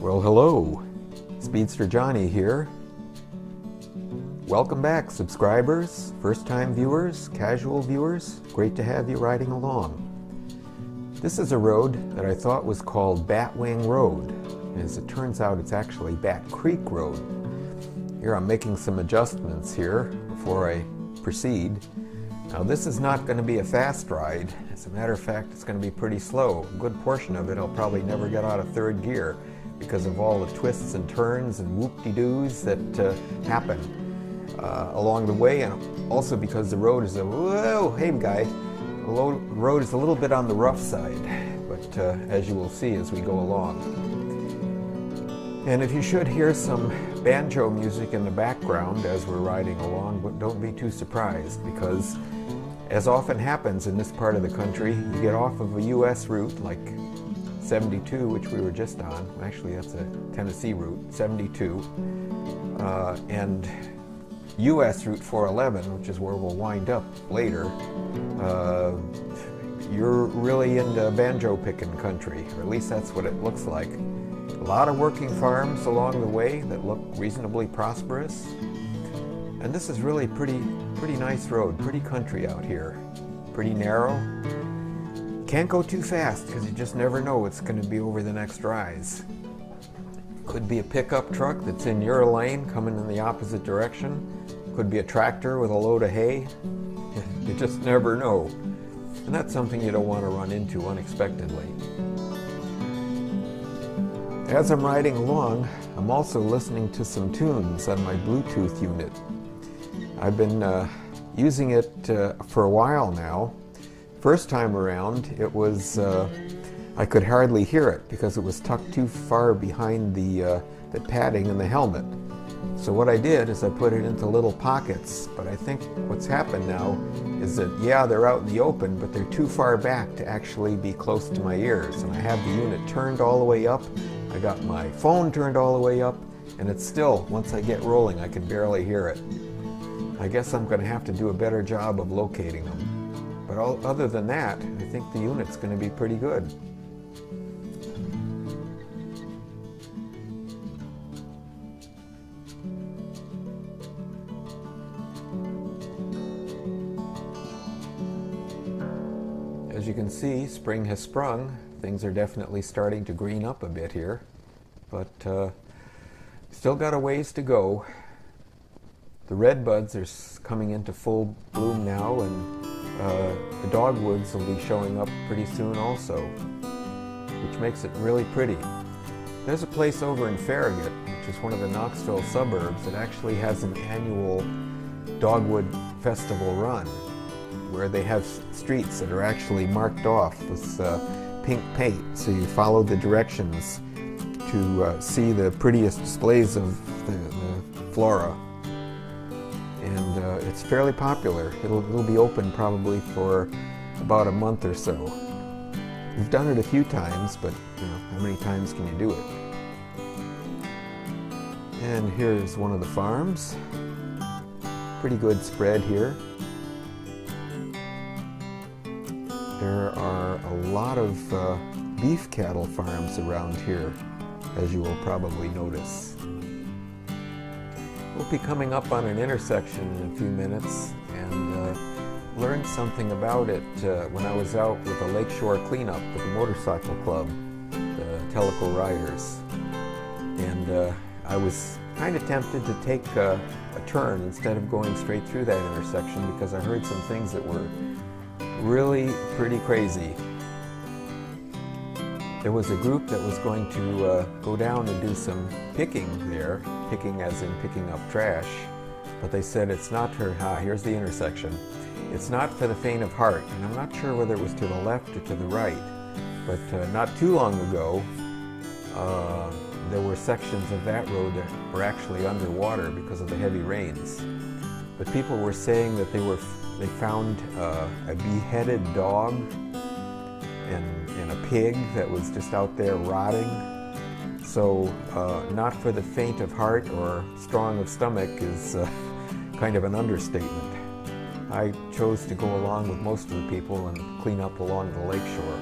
Well, hello, Speedster Johnny here. Welcome back, subscribers, first-time viewers, casual viewers. Great to have you riding along. This is a road that I thought was called Batwing Road. As it turns out, it's actually Bat Creek Road. Here I'm making some adjustments here before I proceed. Now this is not going to be a fast ride. As a matter of fact, it's going to be pretty slow. A good portion of it I'll probably never get out of third gear because of all the twists and turns and whoop-de-doos that happen along the way, and also because the road is a road is a little bit on the rough side, but as you will see as we go along. And if you should hear some banjo music in the background as we're riding along, but don't be too surprised, because as often happens in this part of the country, you get off of a US route like 72, which we were just on. Actually, that's a Tennessee route, 72, and US Route 411, which is where we'll wind up later. You're really into banjo picking country, or at least that's what it looks like. A lot of working farms along the way that look reasonably prosperous. And this is really pretty nice road, pretty country out here. Pretty narrow. Can't go too fast because you just never know what's going to be over the next rise. Could be a pickup truck that's in your lane coming in the opposite direction. Could be a tractor with a load of hay. You just never know. And that's something you don't want to run into unexpectedly. As I'm riding along, I'm also listening to some tunes on my Bluetooth unit. I've been using it for a while now. First time around, it was I could hardly hear it because it was tucked too far behind the padding in the helmet. So what I did is I put it into little pockets, but I think what's happened now is that, yeah, they're out in the open, but they're too far back to actually be close to my ears. And I have the unit turned all the way up. I got my phone turned all the way up, and it's still, once I get rolling, I can barely hear it. I guess I'm going to have to do a better job of locating them. But other than that, I think the unit's going to be pretty good. As you can see, spring has sprung. Things are definitely starting to green up a bit here, but still got a ways to go. The redbuds are coming into full bloom now, and the dogwoods will be showing up pretty soon also, which makes it really pretty. There's a place over in Farragut, which is one of the Knoxville suburbs, that actually has an annual dogwood festival run, where they have streets that are actually marked off with pink paint, so you follow the directions to see the prettiest displays of the flora. And it's fairly popular. It'll be open probably for about a month or so. We've done it a few times, but you know, how many times can you do it? And here's one of the farms. Pretty good spread here. There are a lot of beef cattle farms around here, as you will probably notice. We'll be coming up on an intersection in a few minutes and learned something about it when I was out with a lakeshore cleanup with the motorcycle club, the Tellico Riders. And I was kind of tempted to take a turn instead of going straight through that intersection because I heard some things that were really pretty crazy. There was a group that was going to go down and do some picking there, picking as in picking up trash, but they said it's not for, here's the intersection, it's not for the faint of heart. And I'm not sure whether it was to the left or to the right, but not too long ago there were sections of that road that were actually underwater because of the heavy rains. But people were saying that they found a beheaded dog and a pig that was just out there rotting. So not for the faint of heart or strong of stomach is kind of an understatement. I chose to go along with most of the people and clean up along the lakeshore.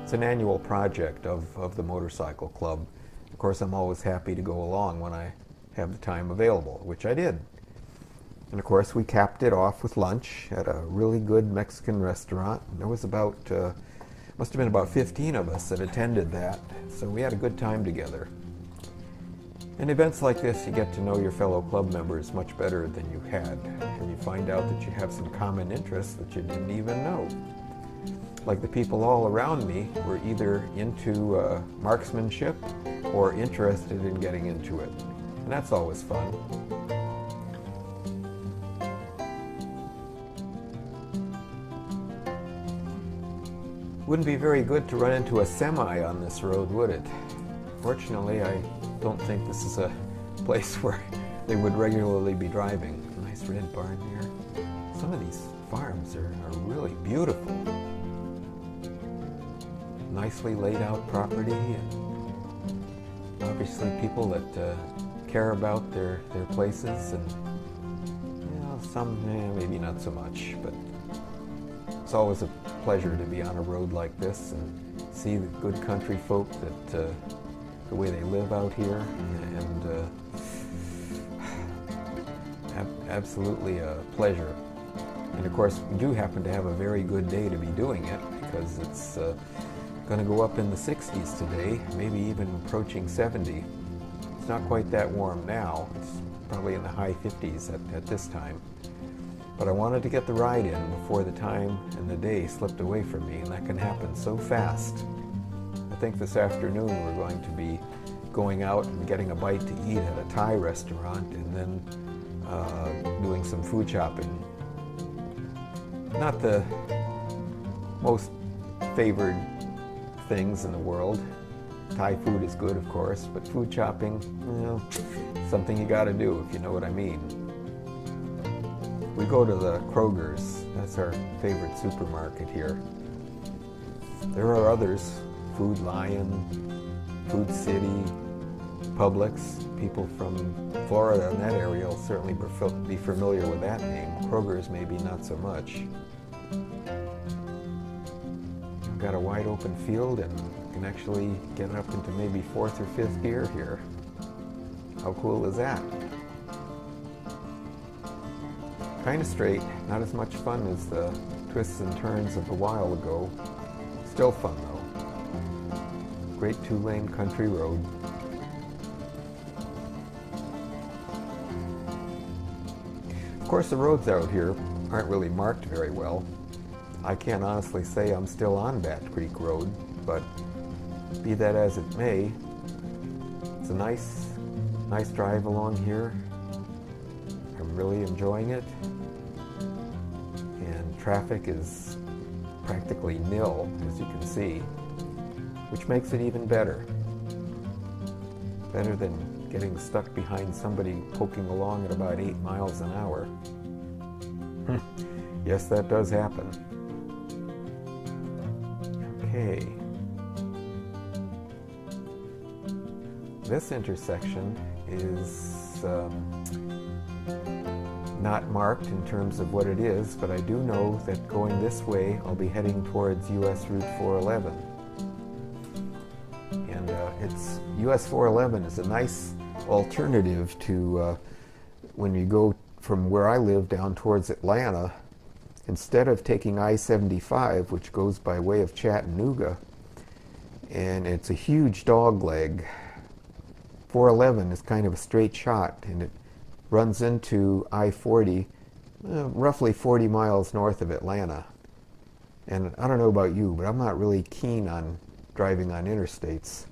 It's an annual project of the motorcycle club. Of course, I'm always happy to go along when I have the time available, which I did. And of course, we capped it off with lunch at a really good Mexican restaurant. There was must have been about 15 of us that attended that, so we had a good time together. In events like this, you get to know your fellow club members much better than you had, and you find out that you have some common interests that you didn't even know. Like the people all around me were either into marksmanship or interested in getting into it, and that's always fun. Wouldn't be very good to run into a semi on this road, would it? Fortunately, I don't think this is a place where they would regularly be driving. Nice red barn here. Some of these farms are really beautiful. Nicely laid out property, and obviously people that care about their places, and some maybe not so much, but it's always a pleasure to be on a road like this and see the good country folk that the way they live out here, and absolutely a pleasure. And of course, we do happen to have a very good day to be doing it, because it's going to go up in the 60s today, maybe even approaching 70. It's not quite that warm now. It's probably in the high 50s at this time. But I wanted to get the ride in before the time and the day slipped away from me, and that can happen so fast. I think this afternoon we're going to be going out and getting a bite to eat at a Thai restaurant, and then doing some food shopping. Not the most favored things in the world. Thai food is good, of course, but food shopping, something you gotta do, if you know what I mean. We go to the Kroger's. That's our favorite supermarket here. There are others, Food Lion, Food City, Publix. People from Florida and that area will certainly be familiar with that name. Kroger's maybe not so much. I've got a wide open field and can actually get up into maybe 4th or 5th gear here. How cool is that? Kind of straight, not as much fun as the twists and turns of a while ago. Still fun though. Great 2-lane country road. Of course, the roads out here aren't really marked very well. I can't honestly say I'm still on Bat Creek Road, but be that as it may, it's a nice drive along here. I'm really enjoying it. And traffic is practically nil, as you can see, which makes it even better. Better than getting stuck behind somebody poking along at about 8 miles an hour. Yes, that does happen. Okay. This intersection is not marked in terms of what it is, but I do know that going this way I'll be heading towards US Route 411. And it's US 411 is a nice alternative to when you go from where I live down towards Atlanta. Instead of taking I-75, which goes by way of Chattanooga, and it's a huge dog leg, 411 is kind of a straight shot, and it runs into I-40 roughly 40 miles north of Atlanta. And I don't know about you, but I'm not really keen on driving on interstates.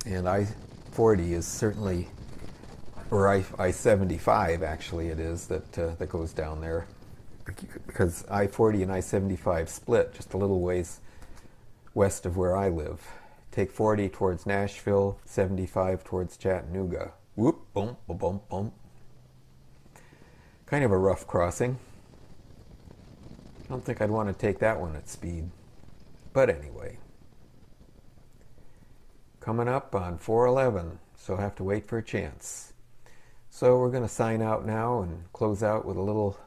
And I-40 is certainly, or I-75 actually it is, that goes down there. Because I-40 and I-75 split just a little ways west of where I live. Take 40 towards Nashville, 75 towards Chattanooga. Whoop, boom, boom, boom, boom. Kind of a rough crossing. I don't think I'd want to take that one at speed. But anyway. Coming up on 411, so I have to wait for a chance. So we're going to sign out now and close out with a little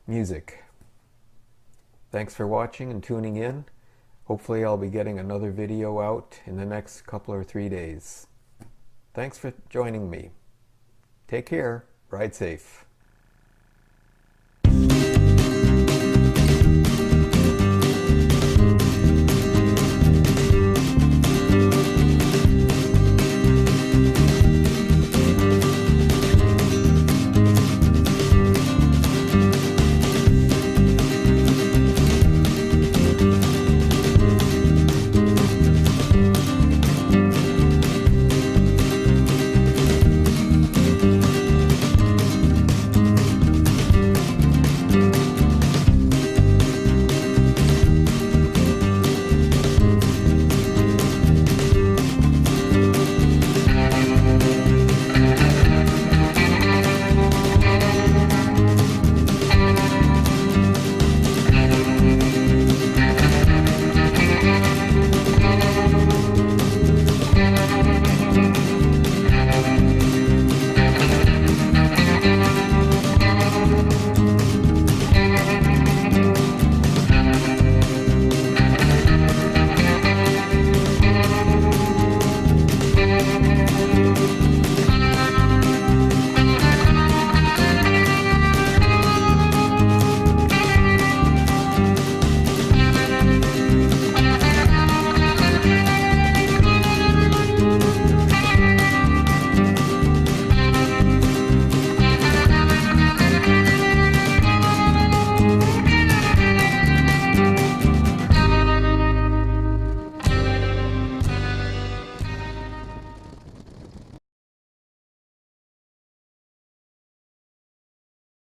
music. Thanks for watching and tuning in. Hopefully I'll be getting another video out in the next couple or 3 days. Thanks for joining me. Take care. Ride safe.